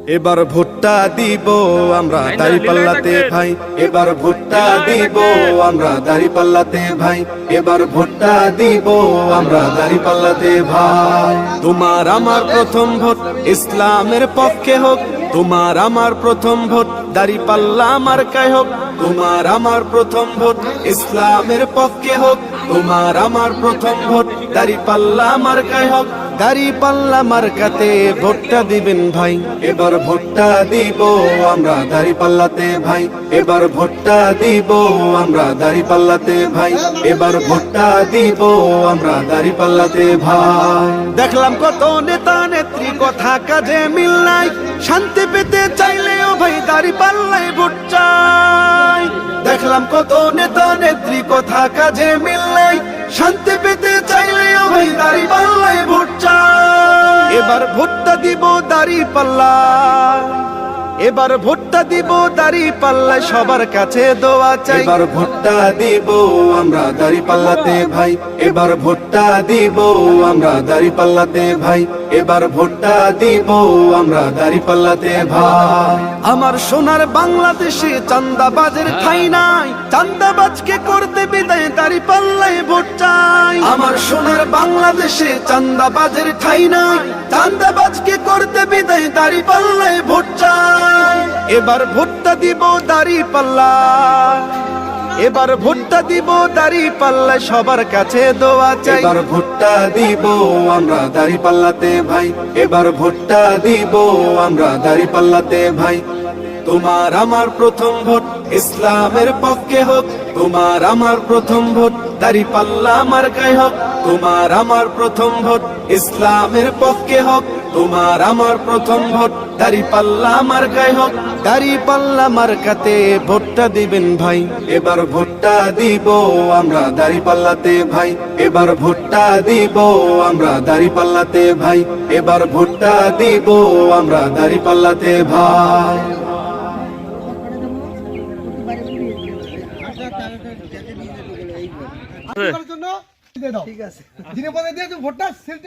এবার ভোটটা দিব আমরা দাঁড়িপাল্লাতে ভাই, এবার ভোটটা দিব আমরা দাঁড়িপাল্লাতে ভাই, এবার ভোটটা দিব আমরা দাঁড়িপাল্লাতে ভাই। তোমার আমার প্রথম ভোট ইসলামের পক্ষে হোক, তোমার আমার প্রথম ভোট দাঁড়িপাল্লা মার্কায় হোক, তোমার আমার প্রথম ভোট ইসলামের পক্ষে হোক, তোমার আমার প্রথম ভোট দাঁড়িপাল্লা মার্কায় হোক। দাঁড়িপাল্লা মার্কাতে ভোটটা দিবেন ভাই, এবার ভোটটা দিব আমরা দাঁড়িপাল্লাতে ভাই, এবার ভোটটা দিব আমরা দাঁড়িপাল্লাতে ভাই, এবার ভোটটা দিব আমরা দাঁড়িপাল্লাতে ভাই। দেখলাম কত নেতা নেত্রী কথা কাজে মিল নাই, শান্তি পেতে চাইলেও ভাই দাঁড়িপাল্লায় ভোট চাই। দেখলাম কত নেতা নেত্রী কথা কাজে মিল নাই, শান্তি পেতে চাইলেও ভাই দাঁড়িপাল্লায় ভোট চাই। এবার ভোটটা দিব দাঁড়িপাল্লা, এবার ভোটটা দিব দাঁড়িপাল্লায় সবার কাছে দোয়া চাই। এবার ভোটটা দিব আমরা দাঁড়িপাল্লাতে ভাই, এবার ভোটটা দিব আমরা দাঁড়িপাল্লাতে ভাই, এবার ভোটটা দিব আমরা দাঁড়িপাল্লাতে ভাই। আমার সোনার বাংলাদেশে চাঁদাবাজের ঠাঁই নাই, চাঁদাবাজকে করতে বিদায় দাঁড়িপাল্লায় ভোট চাই। আমার সোনার বাংলাদেশে চাঁদাবাজের ঠাঁই নাই, চাঁদাবাজকে করতে বিদায় দাঁড়িপাল্লায় ভোট চাই। এবার ভোটটা দিব দাঁড়িপাল্লা, এবার ভোটটা দিব দাঁড়িপাল্লায় সবার কাছে দোয়া চাই। এবার ভোটটা দিব আমরা দাঁড়িপাল্লাতে ভাই, এবার ভোটটা দিব আমরা দাঁড়িপাল্লাতে ভাই। তোমার আমার প্রথম ভোট ইসলামের পক্ষে হোক, তোমার আমার প্রথম ভোট দাঁড়িপাল্লা মার্কায় হোক, তোমার আমার প্রথম ভোট ইসলামের পক্ষে হোক, তোমার আমার প্রথম ভোট দাঁড়িপাল্লা মার্কায় হোক। দাঁড়িপাল্লা মার্কাতে ভোটটা দিবেন ভাই, এবার ভোটটা দিব আমরা দাঁড়িপাল্লাতে ভাই, এবার ভোটটা দিব আমরা দাঁড়িপাল্লাতে ভাই, এবার ভোটটা দিব আমরা দাঁড়িপাল্লাতে ভাই। ঠিক আছে, দিনে পরে দিয়ে ভোটটা